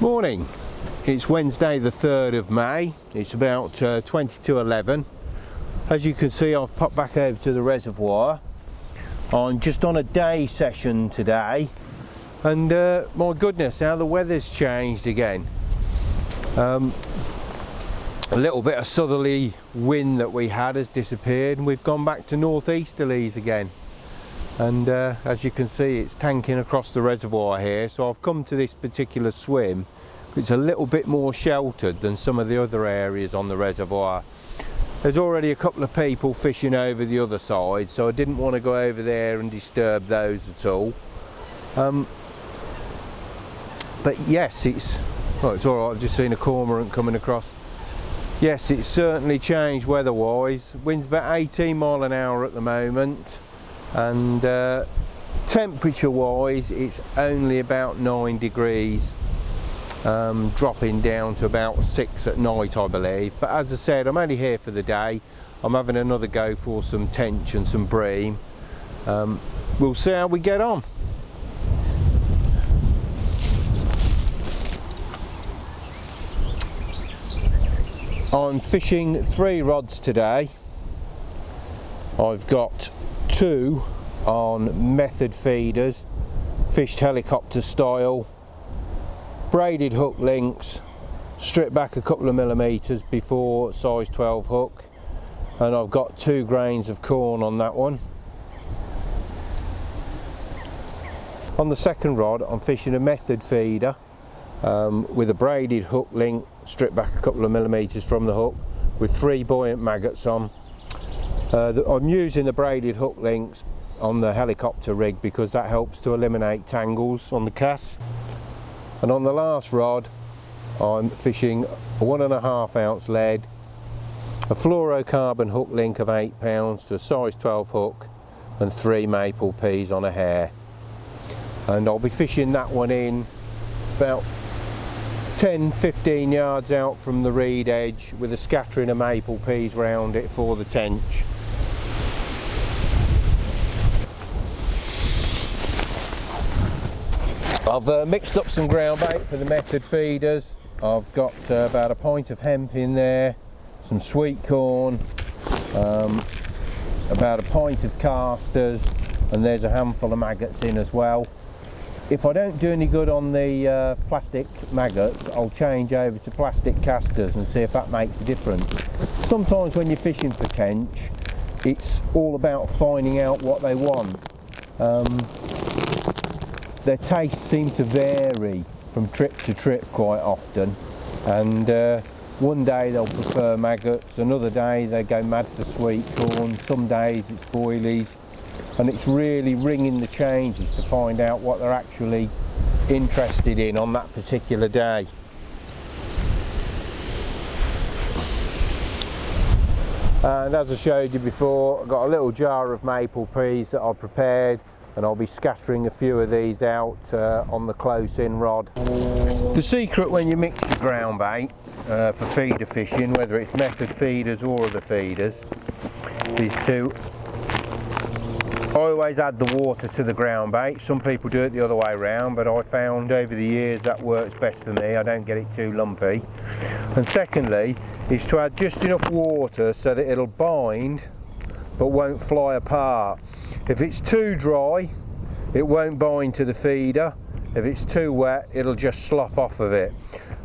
Morning, it's Wednesday the 3rd of May, it's about 22:11. As you can see, I've popped back over to the reservoir. I'm just on a day session today, and my goodness, how the weather's changed again. A little bit of southerly wind that we had has disappeared, and we've gone back to northeasterlies again. And as you can see, it's tanking across the reservoir here, so I've come to this particular swim. It's a little bit more sheltered than some of the other areas on the reservoir. There's already a couple of people fishing over the other side, so I didn't want to go over there and disturb those at all. But yes, it's alright, I've just seen a cormorant coming across. Yes, it's certainly changed weather-wise. Wind's about 18 mile an hour at the moment. And temperature wise it's only about 9 degrees, dropping down to about 6 at night, I believe. But as I said, I'm only here for the day. I'm having another go for some tench and some bream. We'll see how we get on. I'm fishing 3 rods today. I've got 2 on method feeders, fished helicopter style, braided hook links, stripped back a couple of millimeters before size 12 hook, and I've got 2 grains of corn on that one. On the second rod, I'm fishing a method feeder with a braided hook link, stripped back a couple of millimeters from the hook, with 3 buoyant maggots on. I'm using the braided hook links on the helicopter rig because that helps to eliminate tangles on the cast. And on the last rod, I'm fishing a 1.5 ounce lead, a fluorocarbon hook link of 8 pounds to a size 12 hook, and 3 maple peas on a hair. And I'll be fishing that one in about 10-15 yards out from the reed edge with a scattering of maple peas round it for the tench. I've mixed up some ground bait for the method feeders. I've got about a pint of hemp in there, some sweet corn, about a pint of casters, and there's a handful of maggots in as well. If I don't do any good on the plastic maggots, I'll change over to plastic casters and see if that makes a difference. Sometimes when you're fishing for tench, it's all about finding out what they want. Their tastes seem to vary from trip to trip quite often, and one day they'll prefer maggots, another day they go mad for sweet corn, some days it's boilies, and it's really ringing the changes to find out what they're actually interested in on that particular day. And as I showed you before, I've got a little jar of maple peas that I've prepared, and I'll be scattering a few of these out on the close-in rod. The secret when you mix your ground bait for feeder fishing, whether it's method feeders or other feeders, is to always add the water to the ground bait. Some people do it the other way around, but I found over the years that works best for me. I don't get it too lumpy. And secondly, is to add just enough water so that it'll bind but won't fly apart. If it's too dry, it won't bind to the feeder. If it's too wet, it'll just slop off of it.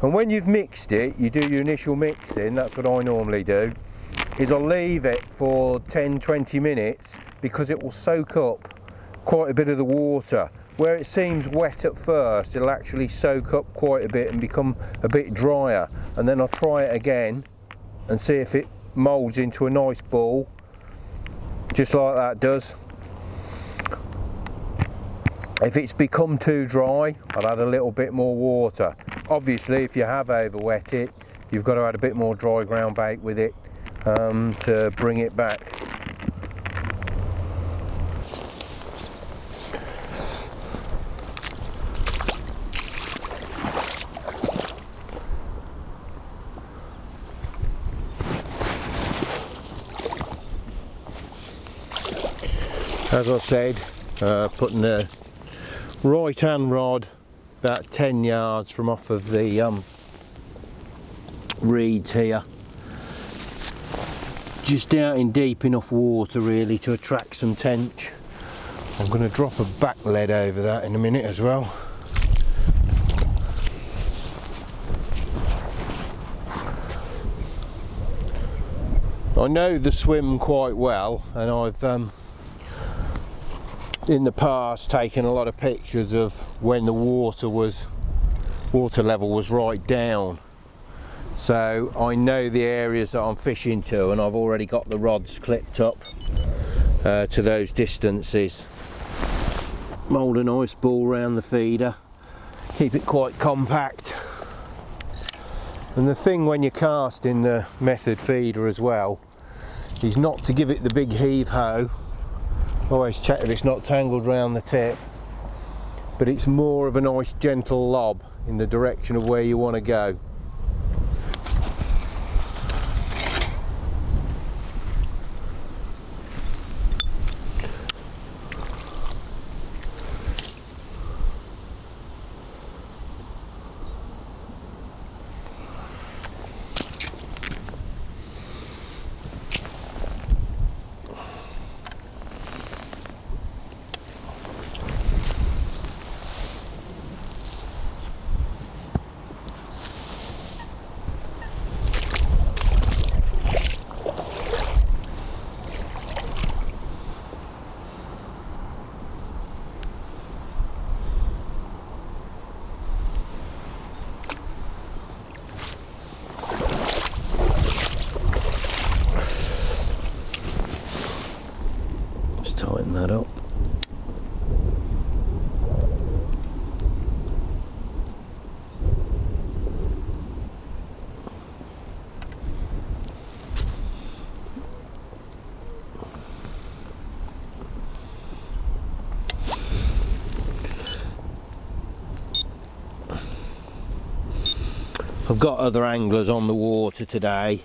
And when you've mixed it, you do your initial mixing, that's what I normally do, is I'll leave it for 10-20 minutes because it will soak up quite a bit of the water. Where it seems wet at first, it'll actually soak up quite a bit and become a bit drier. And then I'll try it again and see if it moulds into a nice ball, just like that does. If it's become too dry, I'll add a little bit more water. Obviously, if you have overwet it, you've got to add a bit more dry ground bait with it to bring it back. As I said, putting the right hand rod about 10 yards from off of the reeds here. Just out in deep enough water really to attract some tench. I'm going to drop a back lead over that in a minute as well. I know the swim quite well, and I've in the past taken a lot of pictures of when the water level was right down. So I know the areas that I'm fishing to, and I've already got the rods clipped up to those distances. Mould a nice ball around the feeder, keep it quite compact. And the thing when you're casting the method feeder as well is not to give it the big heave-ho. Always check that it's not tangled around the tip, but it's more of a nice gentle lob in the direction of where you want to go. Tighten that up. I've got other anglers on the water today.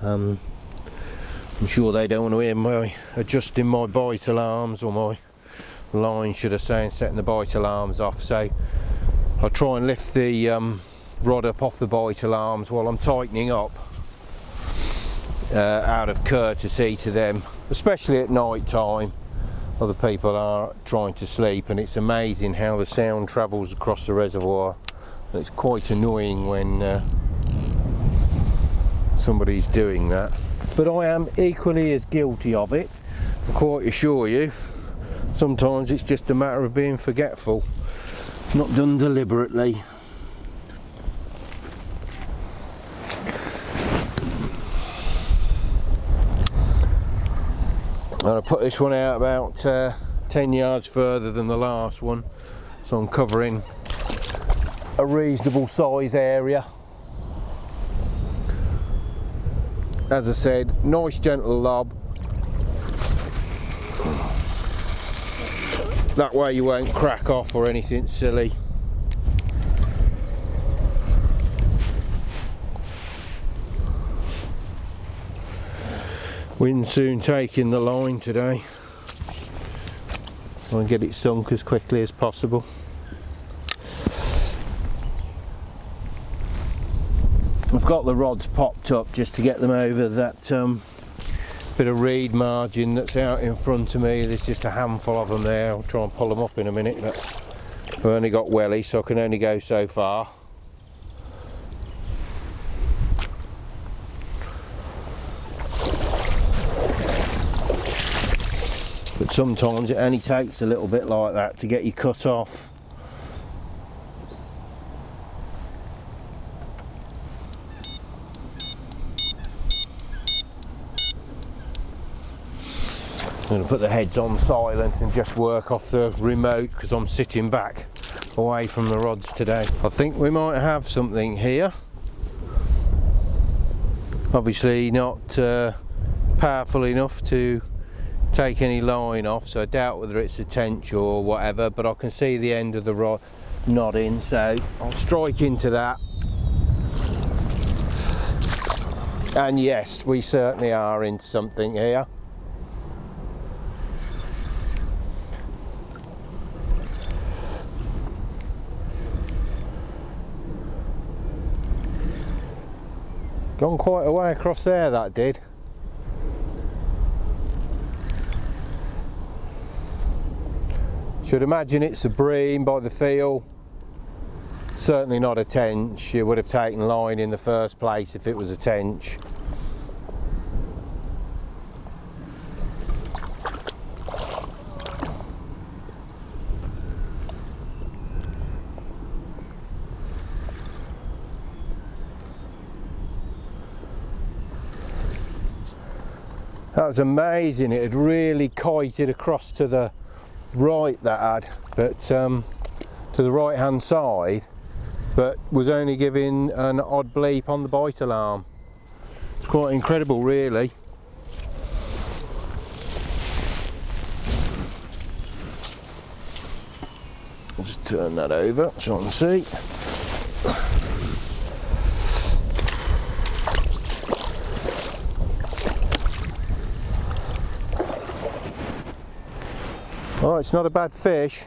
I'm sure they don't want to hear my adjusting my bite alarms, or my line should I say, and setting the bite alarms off. So I'll try and lift the rod up off the bite alarms while I'm tightening up, out of courtesy to them, especially at night time. Other people are trying to sleep, and it's amazing how the sound travels across the reservoir. It's quite annoying when somebody's doing that. But I am equally as guilty of it, I quite assure you. Sometimes it's just a matter of being forgetful, not done deliberately. I'm going to put this one out about 10 yards further than the last one, so I'm covering a reasonable size area. As I said, nice gentle lob. That way you won't crack off or anything silly. Wind soon taking the line today. I'll get it sunk as quickly as possible. I've got the rods popped up just to get them over that bit of reed margin that's out in front of me. There's just a handful of them there. I'll try and pull them up in a minute, but I've only got welly, so I can only go so far. But sometimes it only takes a little bit like that to get you cut off. I'm going to put the heads on silent and just work off the remote because I'm sitting back away from the rods today. I think we might have something here. Obviously not powerful enough to take any line off, so I doubt whether it's a tench or whatever, but I can see the end of the rod nodding, so I'll strike into that. And yes, we certainly are into something here. Gone quite a way across there, that did. Should imagine it's a bream by the feel. Certainly not a tench. It would have taken line in the first place if it was a tench. That was amazing. It had really kited across to the right, that had, but to the right hand side, but was only giving an odd bleep on the bite alarm. It's quite incredible, really. I'll just turn that over so I can see. Oh, it's not a bad fish.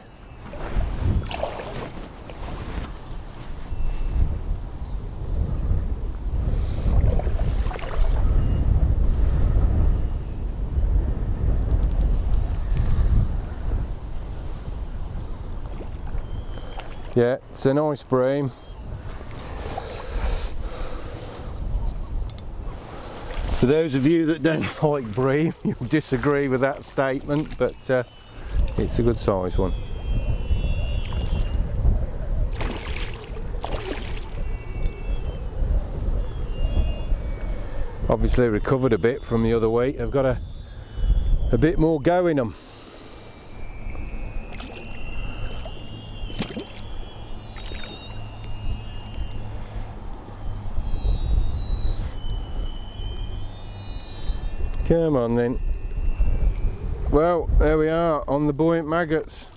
Yeah, it's a nice bream. For those of you that don't like bream, you'll disagree with that statement, but it's a good size one. Obviously recovered a bit from the other week. I've got a bit more go in them. Come on then. Well, there we are on the buoyant maggots.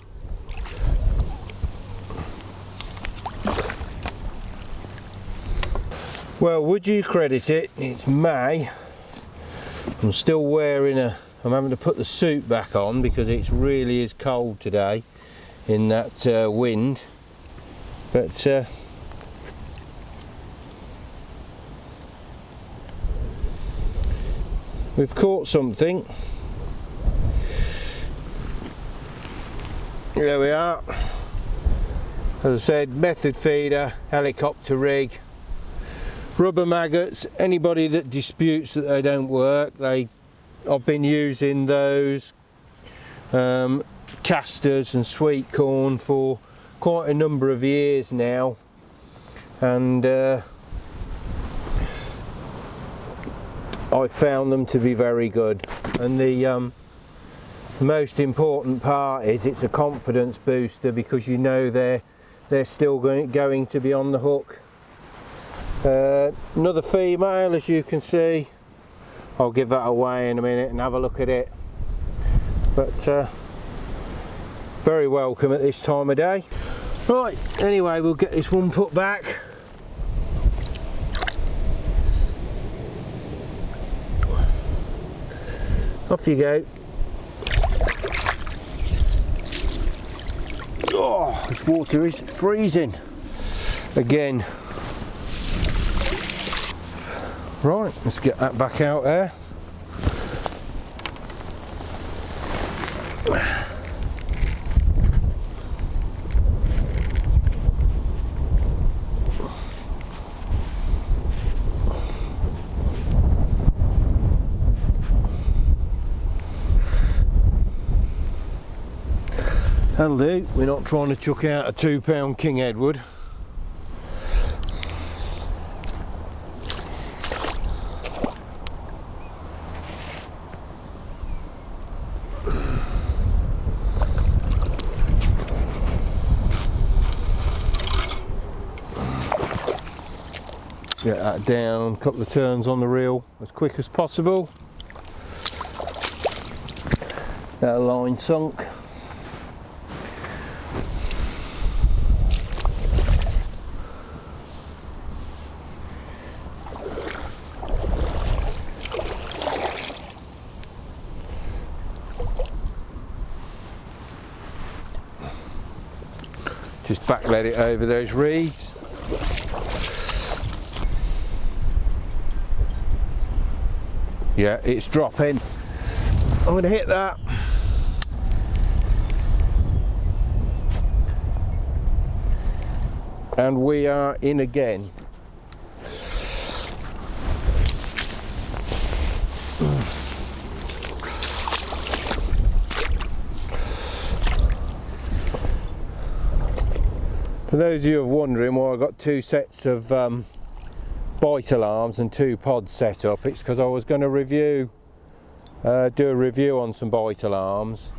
Well, would you credit it, it's May. I'm still wearing I'm having to put the suit back on because it really is cold today in that wind. But we've caught something. There we are. As I said, method feeder, helicopter rig, rubber maggots. Anybody that disputes that they don't work, I've been using those casters and sweet corn for quite a number of years now, and I found them to be very good. And the most important part is it's a confidence booster because you know they're still going to be on the hook. Another female, as you can see. I'll give that away in a minute and have a look at it, but very welcome at this time of day. Right, anyway, we'll get this one put back. Off you go. Oh, this water is freezing again. Right, let's get that back out there. That'll do. We're not trying to chuck out a 2-pound King Edward. Get that down, a couple of turns on the reel as quick as possible. That line sunk. Just backlet it over those reeds. Yeah, it's dropping. I'm going to hit that. And we are in again. For those of you who are wondering why I got two sets of bite alarms and two pods set up, it's because I was going to do a review on some bite alarms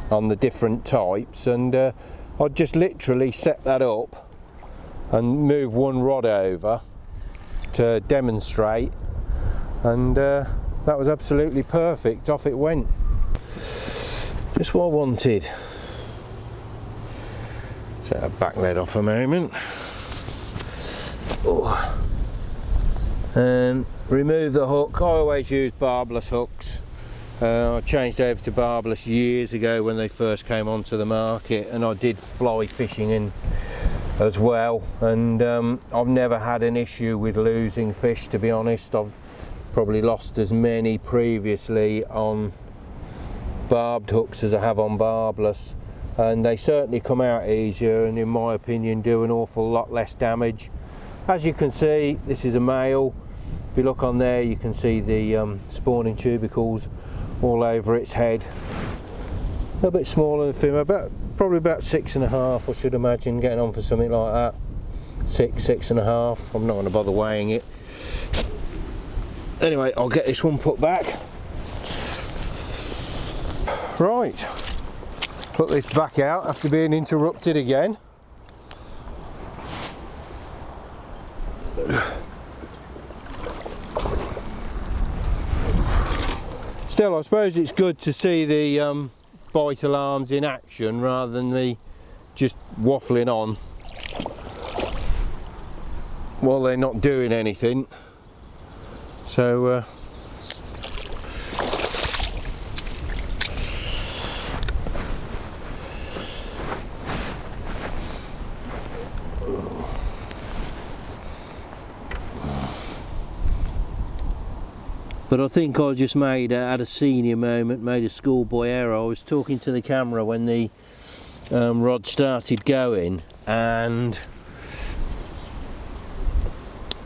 on the different types, and I'd just literally set that up and move one rod over to demonstrate, and that was absolutely perfect. Off it went. Just what I wanted. Set that back lead off a moment. Oh. And remove the hook. I always use barbless hooks. I changed over to barbless years ago when they first came onto the market, and I did fly fishing in as well, and I've never had an issue with losing fish, to be honest. I've probably lost as many previously on barbed hooks as I have on barbless, and they certainly come out easier and in my opinion do an awful lot less damage. As you can see, this is a male. If you look on there, you can see the spawning tubercles all over its head. A little bit smaller than the female, probably about 6.5, I should imagine, getting on for something like that. 6.5. I'm not going to bother weighing it. Anyway, I'll get this one put back. Right, put this back out after being interrupted again. Still, I suppose it's good to see the bite alarms in action rather than me just waffling on while they're not doing anything. So but I think I just had a senior moment, made a schoolboy error. I was talking to the camera when the rod started going, and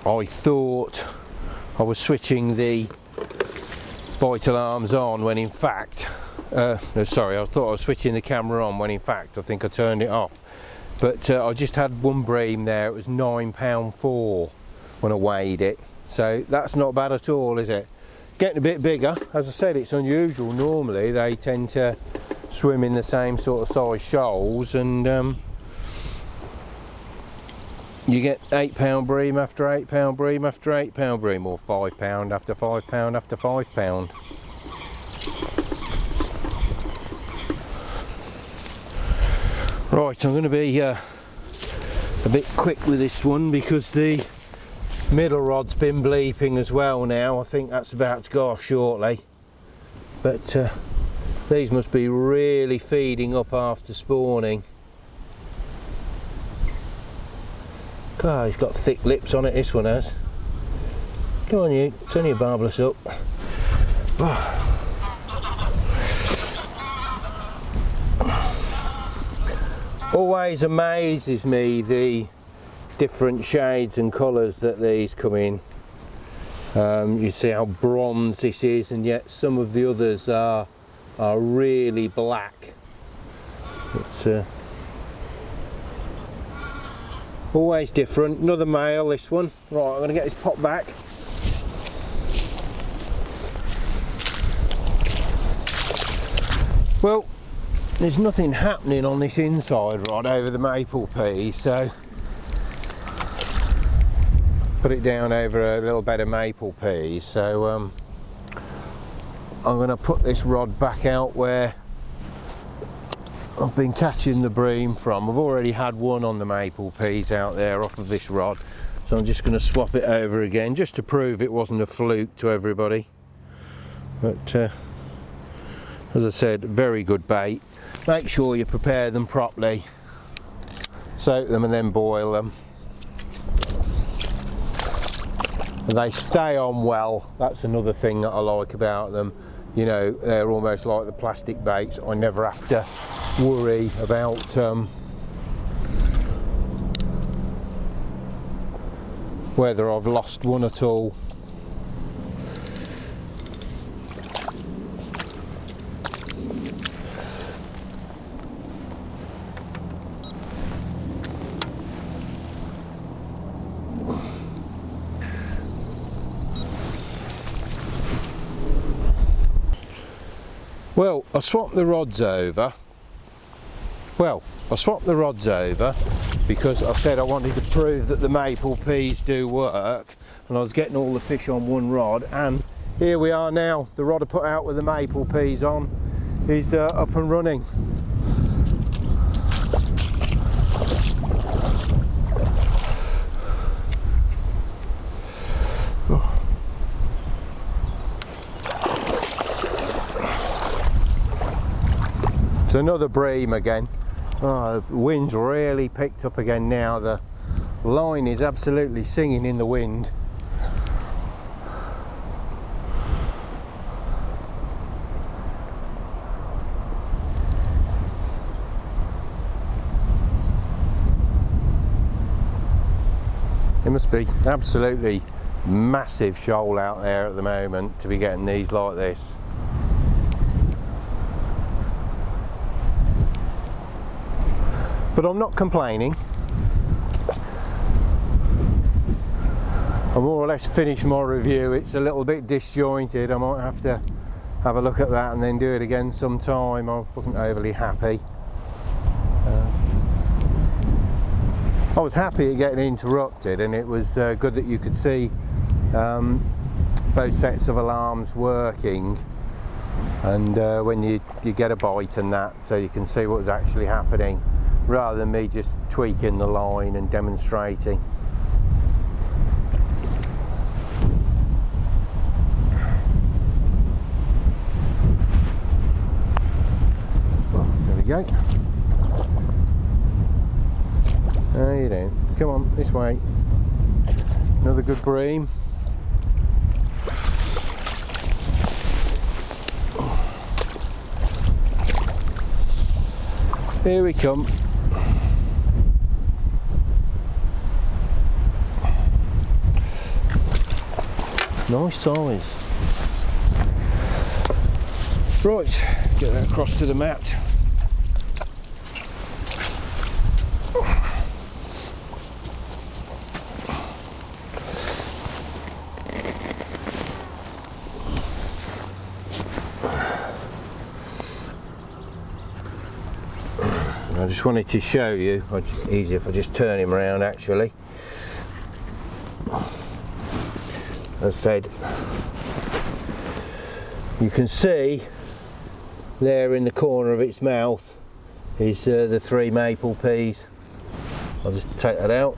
I thought I was switching the bite alarms on when in fact, no, sorry, I thought I was switching the camera on when in fact I think I turned it off. But I just had one bream there. It was £9.4 when I weighed it, so that's not bad at all, is it? Getting a bit bigger. As I said, it's unusual. Normally they tend to swim in the same sort of size shoals, and you get £8 bream after £8 bream after £8 bream, or £5 after £5 after £5. Right, I'm going to be a bit quick with this one because the middle rod's been bleeping as well now. I think that's about to go off shortly, but these must be really feeding up after spawning. God, he's got thick lips on it, this one has. Come on you, it's only a barbless up. Always amazes me the different shades and colours that these come in. You see how bronze this is, and yet some of the others are really black. It's always different. Another male, this one. Right, I'm going to get this pot back. Well, there's nothing happening on this inside rod over the maple piece, so put it down over a little bed of maple peas. So I'm going to put this rod back out where I've been catching the bream from. I've already had one on the maple peas out there off of this rod, so I'm just going to swap it over again just to prove it wasn't a fluke to everybody. But as I said, very good bait. Make sure you prepare them properly, soak them and then boil them. They stay on well. That's another thing that I like about them. You know, they're almost like the plastic baits. I never have to worry about whether I've lost one at all. Well, I swapped the rods over. Because I said I wanted to prove that the maple peas do work, and I was getting all the fish on one rod, and here we are now. The rod I put out with the maple peas on is up and running. It's another bream again. Oh, the wind's really picked up again now. The line is absolutely singing in the wind. It must be absolutely massive shoal out there at the moment to be getting these like this. But I'm not complaining. I more or less finished my review. It's a little bit disjointed. I might have to have a look at that and then do it again sometime. I wasn't overly happy. I was happy at getting interrupted, and it was good that you could see both sets of alarms working, and when you get a bite and that, so you can see what was actually happening, rather than me just tweaking the line and demonstrating. Well, there we go. How you doing? Come on, this way. Another good bream. Here we come. Nice size. Right, get that across to the mat. I just wanted to show you, it's easier if I just turn him around actually. As I said, you can see there in the corner of its mouth is the 3 maple peas. I'll just take that out.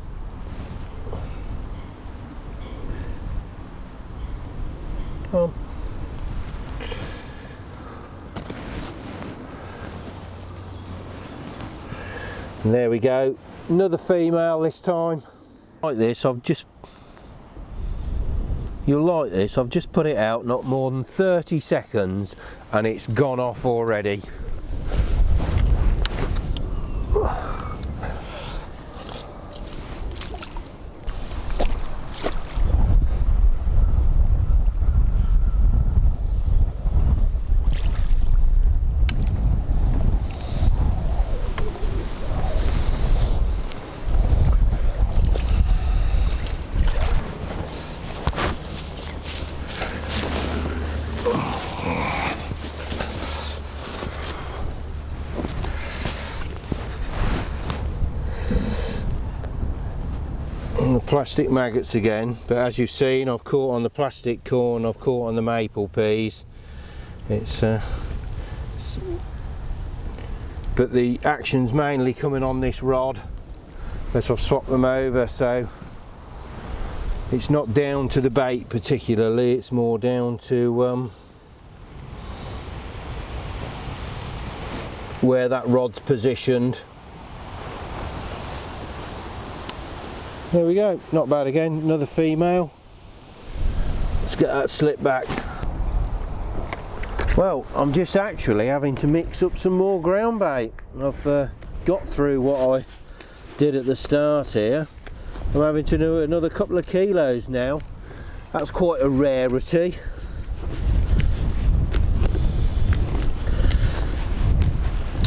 Come on. And there we go, another female this time. Like this, you'll like this, I've just put it out not more than 30 seconds and it's gone off already. The plastic maggots again, but as you've seen, I've caught on the plastic corn, I've caught on the maple peas. But the action's mainly coming on this rod as I've swapped them over, so it's not down to the bait particularly, it's more down to where that rod's positioned. There we go, not bad again, another female. Let's get that slip back. Well, I'm just actually having to mix up some more ground bait. I've got through what I did at the start here. I'm having to do another couple of kilos now. That's quite a rarity.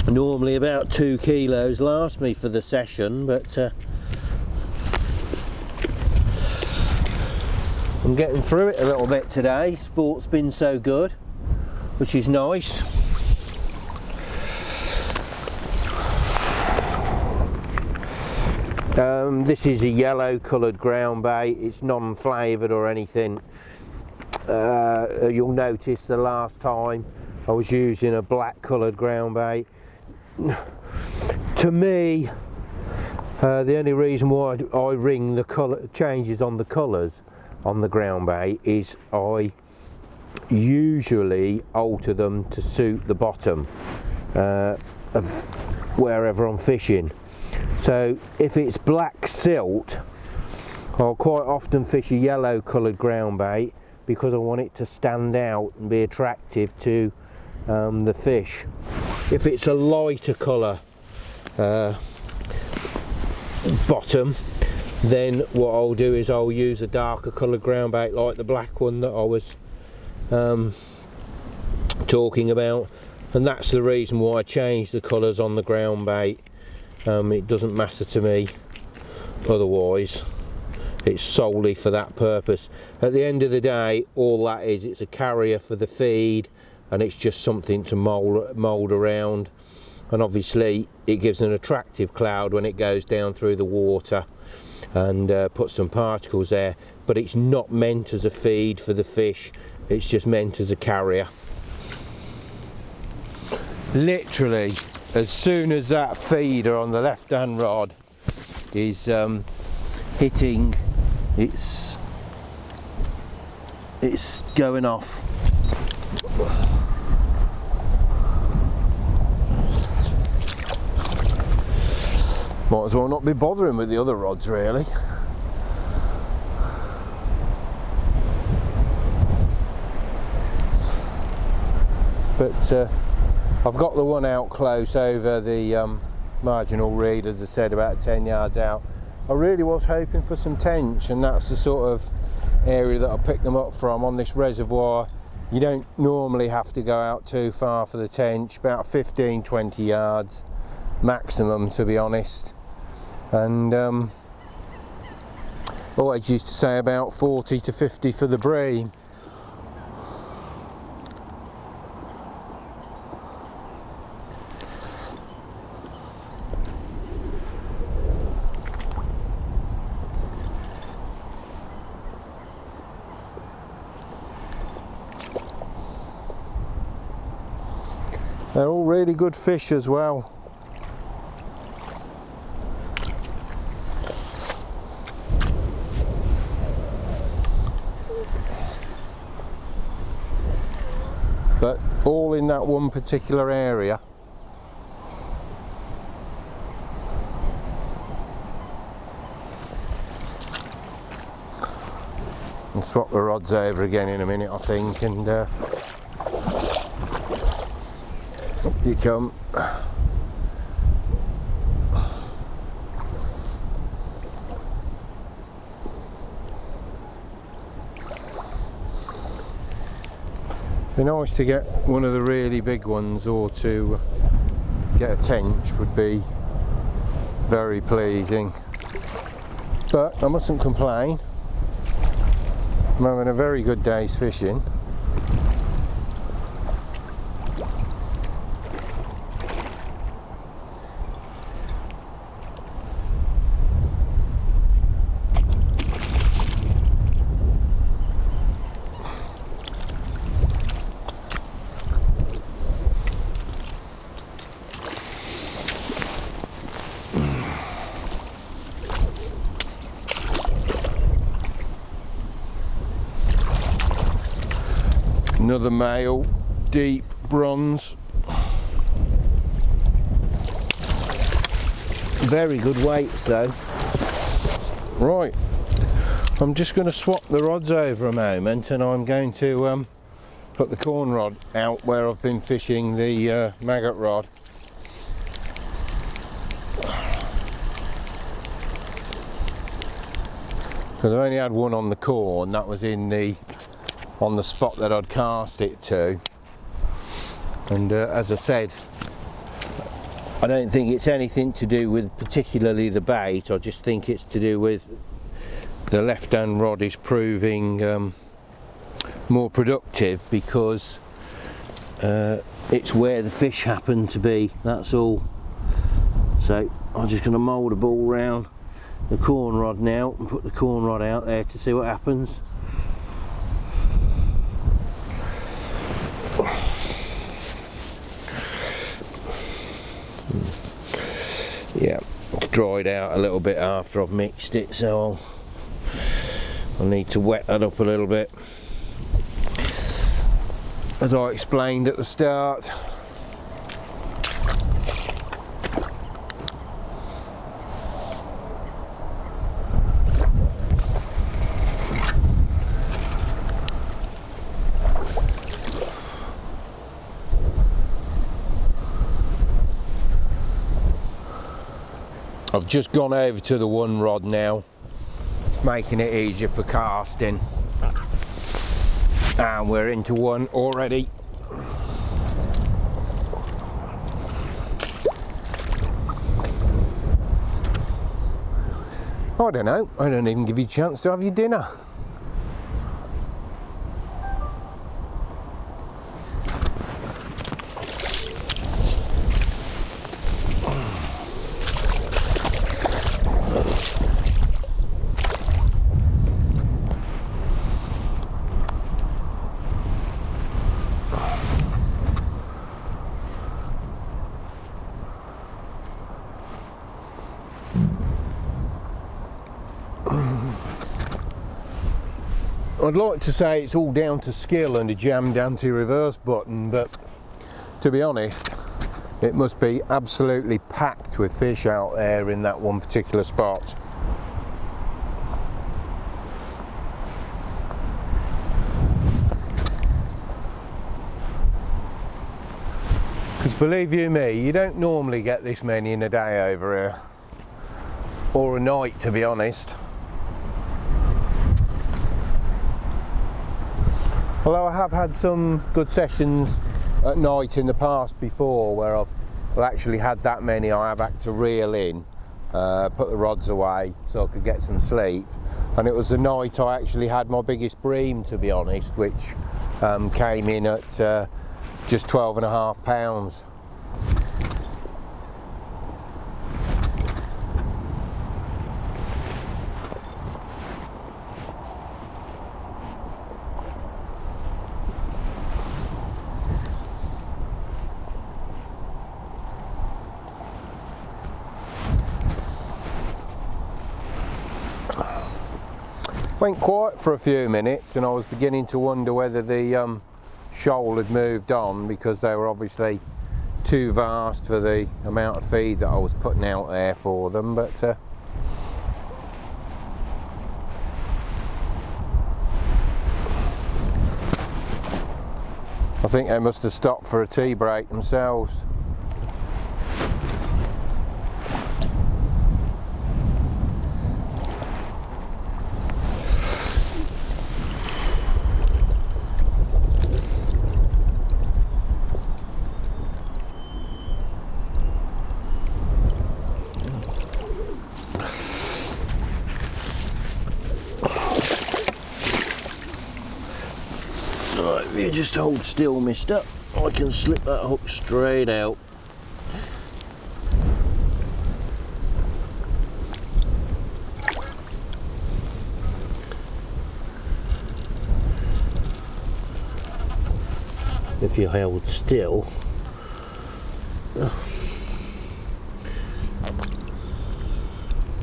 Normally about 2 kilos last me for the session, but I'm getting through it a little bit today. Sport's been so good, which is nice. This is a yellow coloured ground bait. It's non-flavoured or anything. You'll notice the last time I was using a black coloured ground bait. To me, the only reason why I ring the colour changes on the colours on the ground bait is I usually alter them to suit the bottom of wherever I'm fishing. So if it's black silt, I'll quite often fish a yellow coloured ground bait because I want it to stand out and be attractive to the fish. If it's a lighter colour bottom, then what I'll do is I'll use a darker coloured ground bait like the black one that I was talking about, and that's the reason why I changed the colours on the ground bait. It doesn't matter to me otherwise. It's solely for that purpose. At the end of the day, all that is, it's a carrier for the feed, and it's just something to mould around, and obviously it gives an attractive cloud when it goes down through the water and put some particles there, but it's not meant as a feed for the fish, it's just meant as a carrier. Literally, as soon as that feeder on the left hand rod is hitting, it's going off. Might as well not be bothering with the other rods really. But I've got the one out close over the marginal reed, as I said, about 10 yards out. I really was hoping for some tench, and that's the sort of area that I picked them up from on this reservoir. You don't normally have to go out too far for the tench, about 15-20 yards maximum, to be honest. And always used to say about 40 to 50 for the bream. They're all really good fish as well. But all in that one particular area. I'll swap the rods over again in a minute, I think, and up you come. It'd be nice to get one of the really big ones, or to get a tench would be very pleasing. But I mustn't complain. I'm having a very good day's fishing. Another male, deep bronze. Very good weights though. Right, I'm just going to swap the rods over a moment, and I'm going to put the corn rod out where I've been fishing the maggot rod. Because I've only had one on the corn, that was on the spot that I'd cast it to. And as I said, I don't think it's anything to do with particularly the bait. I just think it's to do with the left hand rod is proving more productive, because it's where the fish happen to be, that's all. So I'm just going to mould a ball round the corn rod now and put the corn rod out there to see what happens. Yeah, it's dried out a little bit after I've mixed it, so I'll need to wet that up a little bit. As I explained at the start, I've just gone over to the one rod now, making it easier for casting, and we're into one already. I don't know, I don't even give you a chance to have your dinner. I'd like to say it's all down to skill and a jammed anti-reverse button, but to be honest, it must be absolutely packed with fish out there in that one particular spot. Because believe you me, you don't normally get this many in a day over here, or a night, to be honest. Although I have had some good sessions at night in the past before where I've actually had that many, I have had to reel in, put the rods away so I could get some sleep. And it was the night I actually had my biggest bream, to be honest, which came in at just 12.5 pounds. Went quiet for a few minutes, and I was beginning to wonder whether the shoal had moved on, because they were obviously too vast for the amount of feed that I was putting out there for them. But I think they must have stopped for a tea break themselves. Right, if you just hold still, mister, I can slip that hook straight out. If you held still.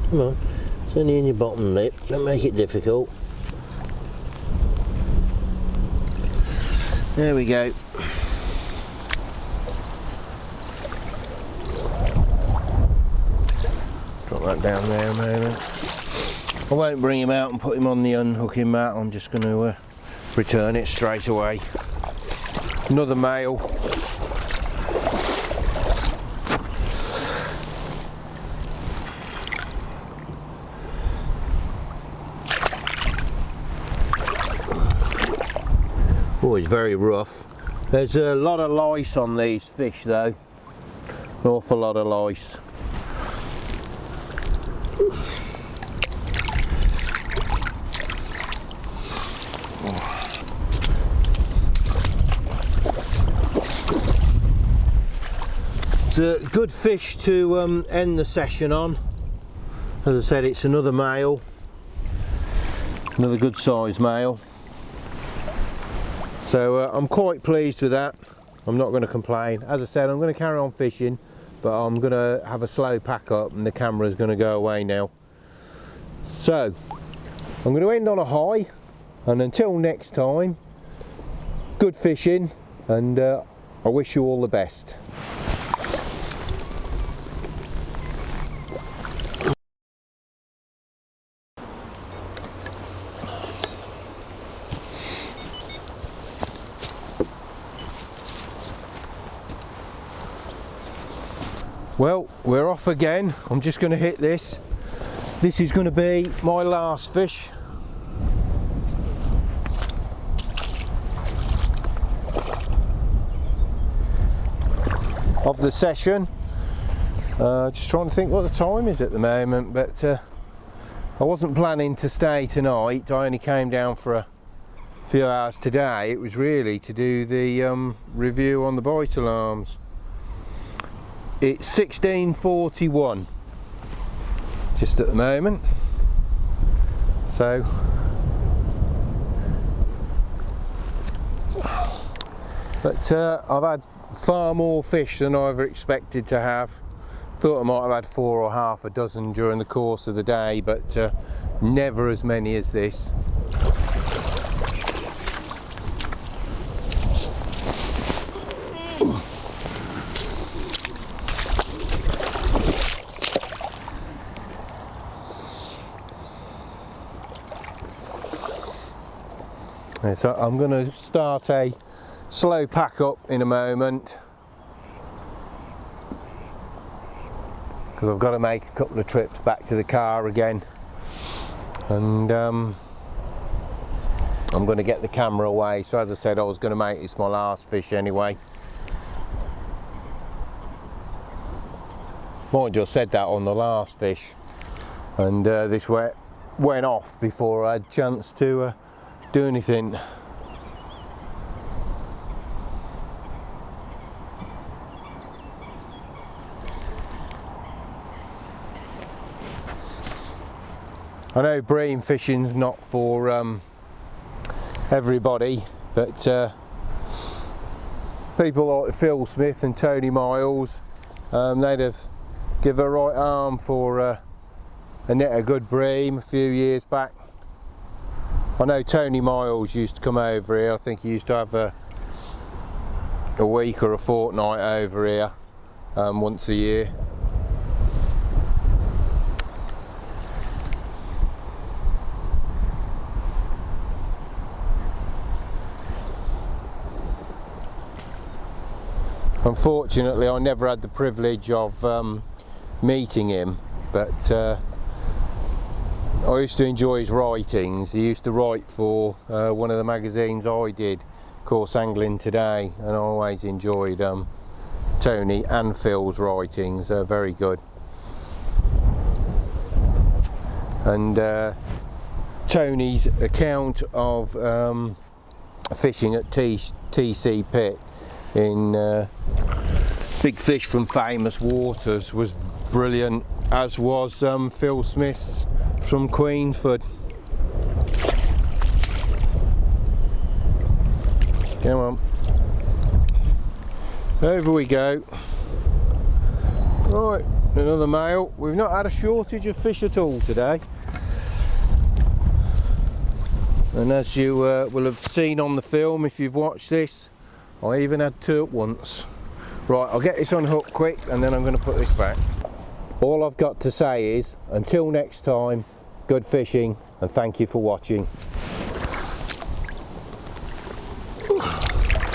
Come on, it's only in your bottom lip, don't make it difficult. There we go. Drop that down there a moment. I won't bring him out and put him on the unhooking mat. I'm just going to return it straight away. Another male. Oh, it's very rough. There's a lot of lice on these fish though. An awful lot of lice. It's a good fish to end the session on. As I said, it's another male. Another good sized male. So I'm quite pleased with that. I'm not going to complain. As I said, I'm going to carry on fishing, but I'm going to have a slow pack up and the camera is going to go away now. So I'm going to end on a high, and until next time, good fishing, and I wish you all the best. Well, we're off again. I'm just going to hit this. This is going to be my last fish. Of the session. Just trying to think what the time is at the moment, but I wasn't planning to stay tonight. I only came down for a few hours today. It was really to do the review on the bite alarms. It's 16:41 just at the moment, so but I've had far more fish than I ever expected to have. Thought I might have had 4 or half a dozen during the course of the day, but never as many as this. So I'm going to start a slow pack up in a moment, because I've got to make a couple of trips back to the car again, and I'm going to get the camera away. So as I said, I was going to make this my last fish anyway. Mind you, I said that on the last fish, and this went off before I had a chance to do anything. I know bream fishing's not for everybody, but people like Phil Smith and Tony Miles, they'd have give a right arm for a net of good bream a few years back. I know Tony Miles used to come over here. I think he used to have a week or a fortnight over here once a year. Unfortunately, I never had the privilege of meeting him, but I used to enjoy his writings. He used to write for one of the magazines I did, Course Angling Today, and I always enjoyed Tony and Phil's writings. They're very good. And Tony's account of fishing at TC Pit in Big Fish from Famous Waters was brilliant, as was Phil Smith's from Queensford. Come on, over we go. Right, another male. We've not had a shortage of fish at all today, and as you will have seen on the film if you've watched this, I even had 2 at once. Right, I'll get this unhooked quick and then I'm going to put this back. All I've got to say is, until next time, good fishing, and thank you for watching.